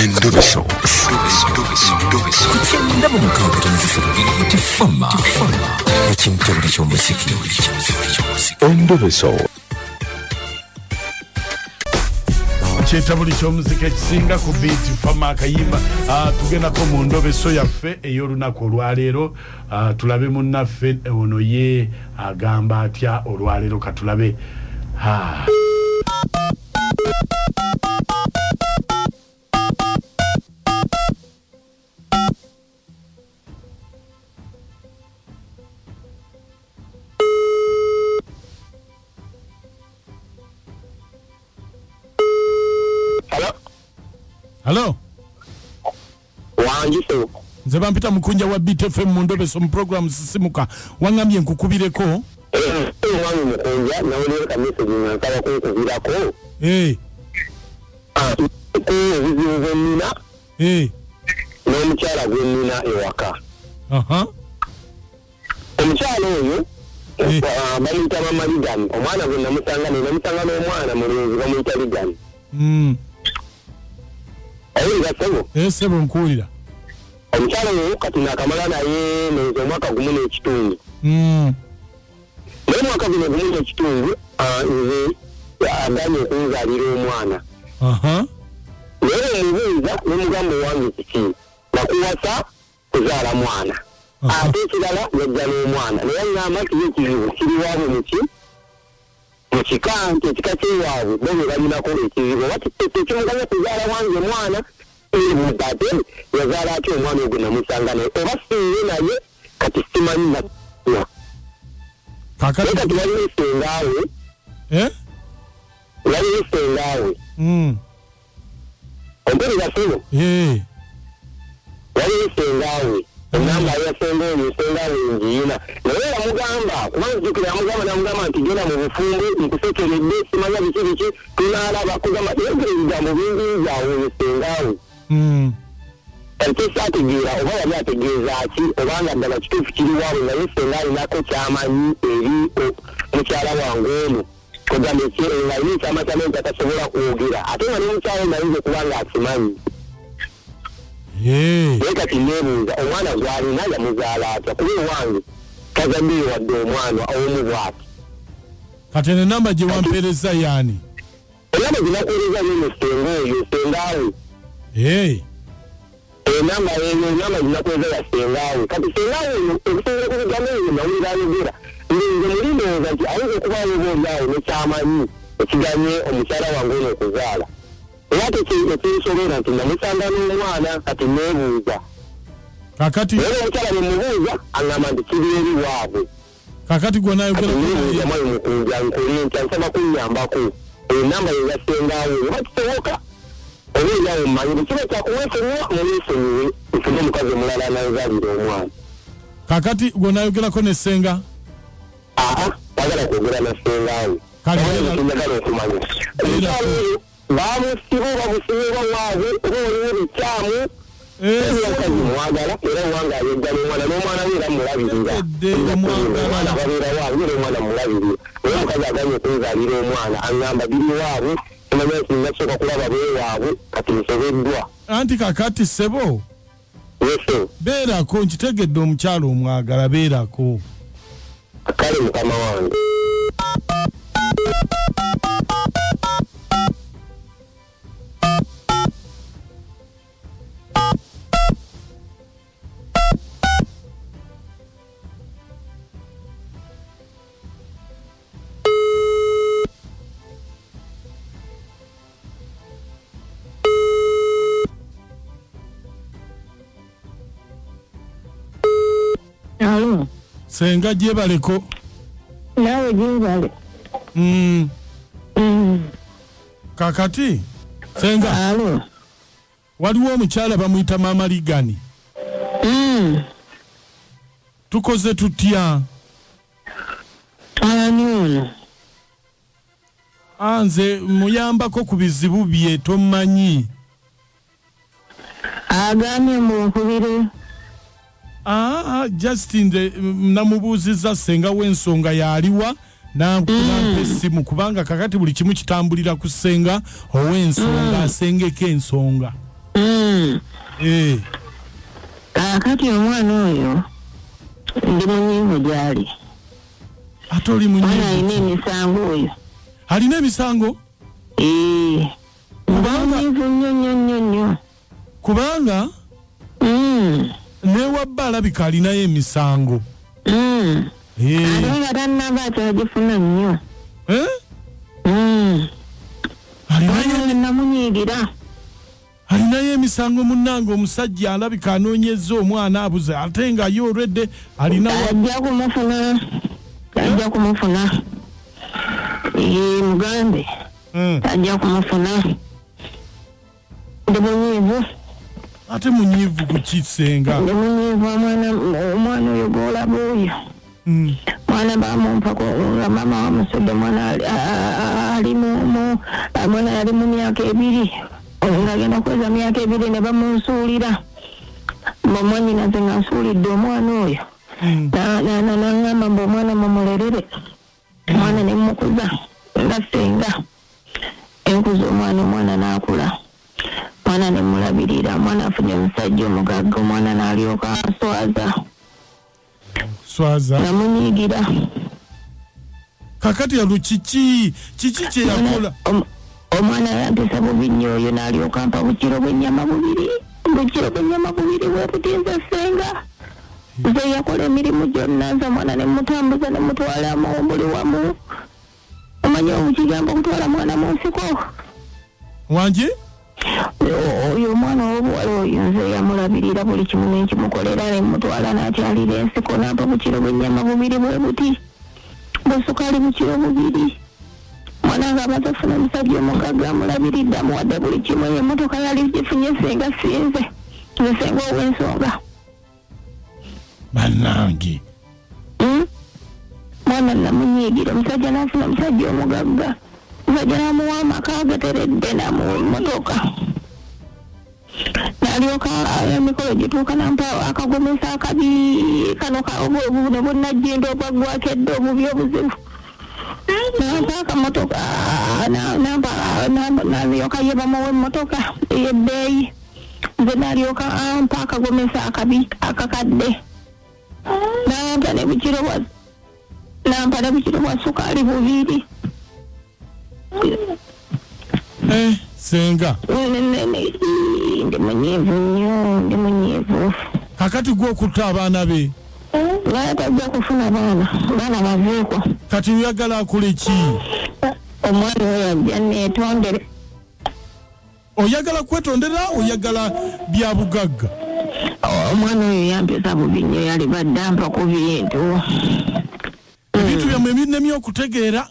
Endobeso. Kutenda mu mukabira nzisoro tifama. Ekintu ky'omuziki. Endobeso. Chetabuli ky'omuziki ekisinga ku beat fama akayimba tugendako mu ndobeso yaffe ey'olunaku olwaleero tulabe munnaffe ono ye agamba atya olwaleero katulabe Hello. Wanjiso. Nze bampita mukunja wa BTFM mu ndobeso mu program sisimuka wangambye nkukubireko. Wangu mukunja na ule kamese nkaba kukubirako. Nina. N'omukyala gwe nina ewaka. Omukyala oyo bayita Maligani. Omwana gwe namusanga n'omwana mulungi bamuyita Ligani. Sebo nkuulira. Omukyala oyo kati nakamala naye nze omwaka gumu n'ekitundu. Naye omwaka gumu n'ekitundu nze aganye okunzaalira omwana. Naye omubuuza n'omugamba owange kiki nakuwasa kuzaala mwana. Ate ekirala yajja n'omwana naye ngamba kiyo ekizibu kiri waabwe muki mukika nti ekika ky'ewaabwe bo be balinako ekizibu oba tekimuganya kuzaala wange mwana ate yazaala atya omwana ogwo namusanga naye oba sinze naye kati simanyi naye kati waliwo esengaawe waliwo esengaawe ompereza sebo waliwo esengaawe enamba yasenga oyo esengaawe ngiina naye yamugamba kubanga jjukira namugamba nti genda mu bufumbo nkusekeredde simanya biki tunaalaba kugamba yegera ebigambo bingiizaawo oyo esengaawe Ante ategeera oba yali ategeeza ki obanga ddala kituufu kiri waabwe naye senga alinako kyamanyi eri mukyala wange ono kugamba naye ekyama kyamenyi tatasobola kwogera ate nga n'omukyala nayinza okuba nga akimanyi naye kati neebuuza omwana gw'alina yamuzaala atya kuba ewange tazaddeyo wadde omwana omu bw'ati kati enamba gye wampeereza yaani enamba gye nakuweereza neno senga oyo sengaawe enamba zinakweza ya sengaawe kati sengaawe okusinga ku bigambo ebyo nawulira ayogera nze mulindowooza nti ayinza okubaawo obaolyawo nekyamanyi ekiganye omukyala wange ono okuzaala era tekinsobera nti namusanga n'omwana kati neebuuza kakati naye omukyala bwemubuuza aŋŋamba nti kiri eri waabwe kakati gwe naayogera neebuuza mwali mukunja nkole nti ansaba kunnyambako enamba ye ya sengaawe oba kisoboka obeerawo mmanyi kiba kyakuweesonyiwa muweesonyiwe nfune omukazi omulala ananzaalira omwana kakati gwe naayogerako ne ssenga wagala kwogera na sengaawe njagala okumanya omukyalo oyo baamusiba bamusibibwa waabwe oba oliwo bikyamu omukazi mwagala era owanga ayegga n'omwana n'omwana we era mulabirira omwana babeera waabwe era omwana mulabirira naye omukazi aganye okunzaalira omwana aŋŋamba biri waabwe kimanya nti nasooka kulaba beewaabwe kati nsobeddwa anti kakati ssebo beerako nkitegedde omukyalo omwagala beerako kale mukama wange senga gyebaleko nawe gyebale kakati senga waliwo omukyala bamuyita Maama Ligani tukoze tutya ani ono nze muyambako ku bizibu bye tomanyi agambye munkubire Justin namubuuziza senga w'ensonga yaliwa nampa essimu kubanga kakati buli kimu kitambulira ku senga ow'ensonga asengeko ensonga Kakati omwana oyo ndi munyivu gyali. Ate oli munyivu? Alina emisango oyo. Alina emisango? Munyivu nnyo. Kubanga? Newabba alabika alinayo emisango. Ate nga tannaba akyagifuna nnyo. Namunyiigira. Alinayo emisango munnange omusajja alabika anoonyezza omwana abuze ate nga ye olwedde alina ajja kumufuna mugambe ajja kumufuna ndi munyiivu ate munyiivu ku kisenga ndi munyiivu omwana oyo gw'olaba oyo mwana bamumpako nga mama wamusodde mwana ali mu myaka 2 ngagenda kweza myaka 2 ne bamunsuulira mwanyinaze nga nsuulidde omwana oyo nangamba mbu omwana mumulerere omwana ne mukuza nga senga enkuza omwana n'akula omwana ne mulabirira omwana afunye omusajja omugagga omwana n'alyoka swaza namunyiigira kakati alo kiki kye yakola omwana yampisa bubi nnyo oyo n'alyoka mpa bukiro bw'ennyama bubiri bwe butinza senga nze yakola emirimu gyonna nze omwana ne mutambuza ne mutwala buli wamu omanye obukigambo okutwala mwana mu nsiko wanje oyo omwana w'obuwala oyo nze yamulabirira buli kimu n'ekimukolera ne mutwala n'akyalira ensiko n'ampa bukiro bw'ennyama bubiri bwe buti bwesukaali bukiro bubiri mwana nga amaze ofuna omusajja omugagga amulabiridde amuwadde buli kimu emmotoka yali gifunye senga sinze nze senga ow'ensonga bannange mwana namunyiigira omusajja n'afuna omusajja omugagga omusajja n'amuwa amaka agateredde n'amuwa emmotoka n'alyoka emikolo gituuka nampa akagomesa akabi kano ne bonnajjenda obwaggwako edde obubi obuzibu nampa akamotoka n'alyoka ye bamuwa emmotoka ey'ebbeeyi nze n'alyoka ampa akagomesa akabi akakadde nampa ne bukiro bwa sukaali bubiri senga ndi munyiivu nnyo ndi munyiivu kakati gw'okutta abaana be naye tajja kufuna baana baveeko kati oyagala akole ki omwana oyo ajja neetondere oyagala kwetondera oyagala bya bugagga omwana oyo yampisa bubi nnyo yali badde ampa ku bintu ebintu byammwe binnemi okutegeera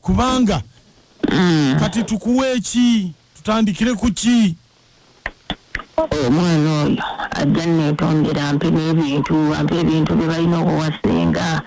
kubanga kati tukuwe eki tutandikire ku ki omwana oyo ajja neetondera ampe ebintu bye balina okuwasenga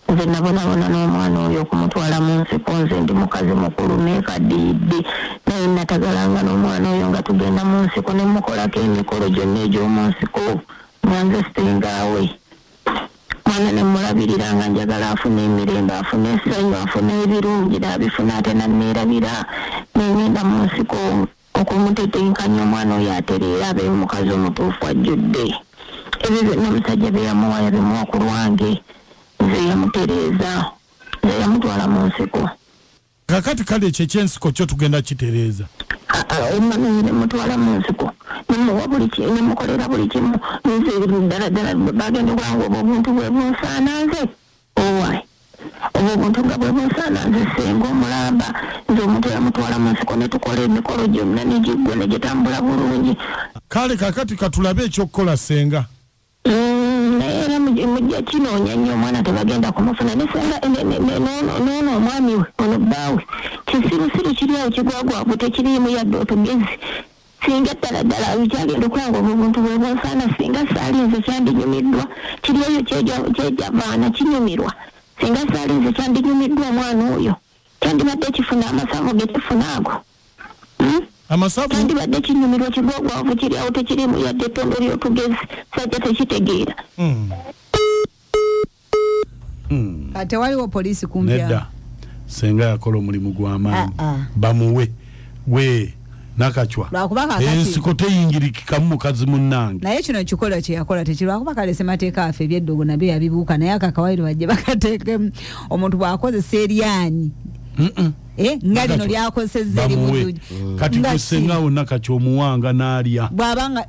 nze nabonabona n'omwana oyo okumutwala mu nsiko nze ndi mukazi mukulu neekadiidde naye natagalanga n'omwana oyo nga tugenda mu nsiko ne mukolako emikolo gyonna egy'omu nsiko nga nze sitengaawe mwana ne mulabirira nga njagala afune emirembe afune essanyu afune ebirungi naabifuna ate nanneerabira nengenda mu nsiko okumutetenkanya omwana oyo atereera abe mukazi omutuufu ajjudde ebyo byonna omusajja bye yamuwa yabimuwa ku lwange nze yamutereeza nze yamutwala mu nsiko kakati kale ekyo ekyensiko kyo tugenda kitereeza omwana oyo ne mutwala mu nsiko nemuwa buli kimu nemukolera buli kimu nze ddala bagende bwange obwo obuntu bwe bunsaana nze owaye obwo obuntu nga bwe bunsaana nze senga omulamba nze omuntu yamutwala mu nsiko ne tukola emikolo gyonna ne giggwa ne gitambula bulungi kale kakati katulabe ekyokukola senga naye era mujja kinoonya nnyo omwana tebagenda kumufuna ne senga noono omwami we ono bbaawe kisirusiru kiri awo kigwagwavu tekiriimu yadde otugezi singa ddala bikyagenda okulanga obuntu bwe bunsaana singa saalinze kyandinyumiddwa kiri eyo kyejavaana kinyumirwa singa saalinze kyandinyumiddwa omwana oyo kyandibadde kifuna amasavu gekifuna ago amasavu kyandibadde kinyumirwa kigwagwavu kiri awo tekiriimu yadde ettondo ly'otugezi sajja tekitegeera kati waliwo poliisi kumpya nedda senga yakola omulimu gw'amaanyi bamuwe we nakachwa lwakuba kakati ensiko teyingirikikamu mukazi munnange naye kino kikola kye yakola tekirwakuba kalese mateeka afe ebyeddogo nabyo yabibuuka naye akakawairo bajje bakateekemu omuntu bw'akozesa eryanyi nga lino lyakozesezza eri mujjuji kati kusengawo nakachwa omuwanga n'alya bw'abanga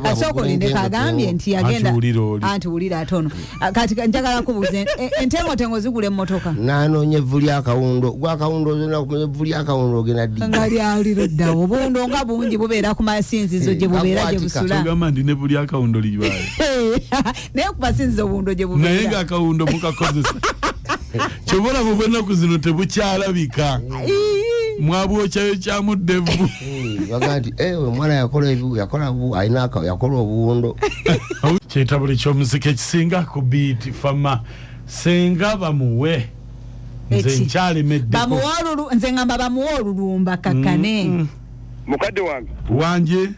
asooka olinde kagambye nti yagenda anti wulira atono kati njagala kubuuza entengotengo zigula emmotoka nanoonya evvu lyakawundo gwakawundo ozona kumanya evvu lyakawundo ogenda ddi nga lyaliro ddawo obuwundo nga bungi bubeera ku masinzizo gye bubeera gye busula ogamba ndi nevvu lyakawundo libaale naye ku masinzizo obuwundo gye bubeera naye ng'akawundo mukakozesa kyobola mu bwennaku zino tebukyalabika mwabwokyayo kyamuddevu baga nti omwana yakola obuwundo kyetabuli ky'omuzika ekisinga ku Beat Fama senga bamuwe nze nkyalemedde nze ngamba bamuwe olulumba kakkane mukadde wange wanje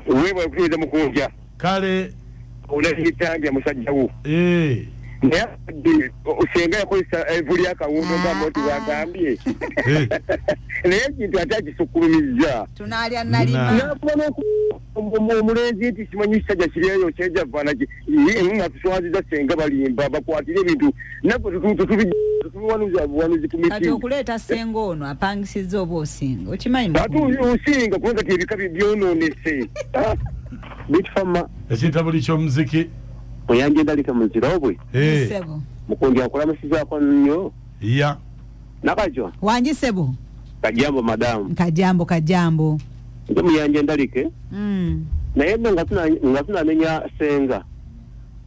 weebwa okuyiza mukunja kale olekitambya musajja wo naye osenga yakozesa evvu lyakawundo nga moti bwagambye naye ekintu ate akisukkulumizza tunaalya nalima omulenzi nti simanyi kisajja kiryeyo kyejavvanaki ngatuswaziza senga balimba bakwatire ebintu tubiwanuzi ku kati okuleeta senga ono apangisizza oba osinga okimanyi ate osinga kubanga ti ebika byononese bitfama ekitabuli ky'omuziki oyanje ndalika muzira obwe sebo mukundi akulamusizaako nnyo ya nakajwa wanji sebo kajambo madamu kajambo nze muyanje ndalike naye nno nga tunamenya senga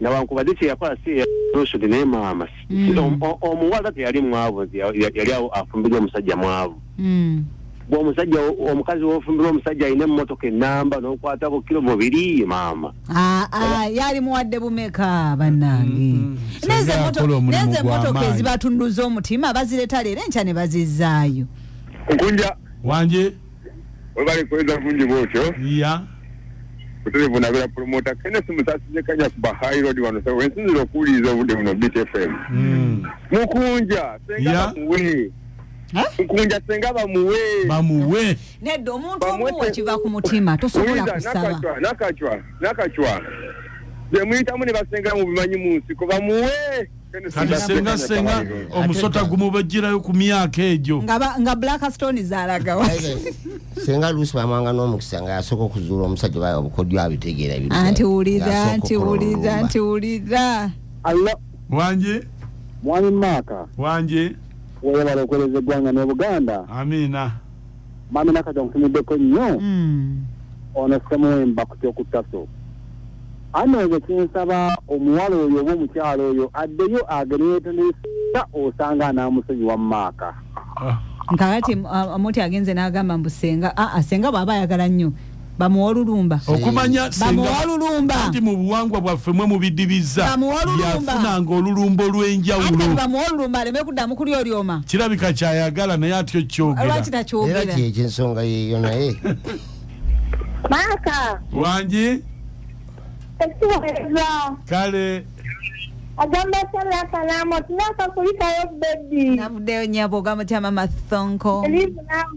nawankubadde kyeyakola si roshodi naye maama omuwala teyali mwavu yali afumbirwa omusajja mwavu bw'omusajja omukazi w'ofumbirwa omusajja alina emmotoka ennamba n'okwatako kilo 2 maama yali muwadde bumeka bannange neze emmotoka ezibatunduza omutima bazireta leero enkya ne bazizzaayo nkunja wanje webali kweza bungi bwotyo ya kuterevu nabera promota Kenneth Musasize kanya ku High Road wano so wensinzira okuwuliriza obudde buno Beat FM mukunja senga muwe mukunja senga bamuwe nedda omuntu omuwe kiva ku mutima tosobola kusaba nakachwa bye muyitamu ne basenga mu bimanyi mu nsiko bamuwe kati senga omusota gumubajjirayo ku myaka egyo nga Blackstone zalagawa senga lusi bamanga n'omukisa nga yasooka okuzuula omusajja bayo obukodyo abitegeera ebintu anti wulira Allah wanje mwani maka wanje wewe balokoleze eggwanga n'Obuganda amina mami nakajja nkutumiddeko nnyo ono semuwemba ku kyokutaso anooze kinsaba omuwala oyo oba omukyalo oyo addeyo ageneetonesa osanga anaamusonyiwa mu maaka nkakati omuti agenze n'agamba mbu senga bw'aba ayagala nnyo bamuwa olulumba okumanya nti mu buwangwa bwaffe mwe mubidibiza yafunanga olulumba olw'enjawulo bamuwa olulumba aleme kuddamu kuli olyoma kirabika kyayagala naye atyo kyogera lwaki takyogera era kyensonga yeeyo naye Maka wanje ekiweza kale agamba sala kalamo tunaka kulikayo baby navuddeyo nyabo ogamba tya mama Thonko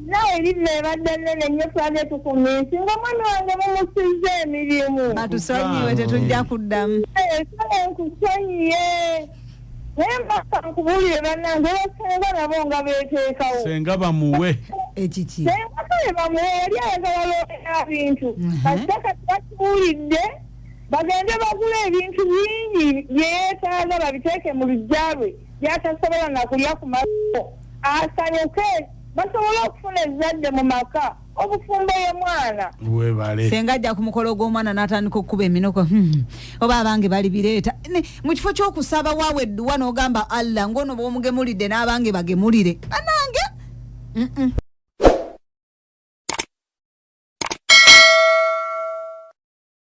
nawe live badde nene nnyo twali tukuminsi nga mwana wange mumusize emirimu batusonyiwe tetujja kuddamu sale nkusonyiye naye mbaka nkubulire bannange basenga nabo nga beteekawo senga bamuwe ekiki senga kale bamuwe yali ayagala loolera bintu kasitaka tibakibulidde bagende bagula ebintu bingi byeyeetaaga babiteeke mu luggya lwe byatasobola nakulya ku mako asanyuke basobole okufuna ezzadde mu maka obufumbo ye mwana webale senga ajja ku mukolo gw'omwana n'atandika okukuba eminoko oba abange bali bireeta mu kifo ky'okusaba waawe edduwa n'ogamba Allah ng'ono bw'omugemulidde n'abange bagemulire banange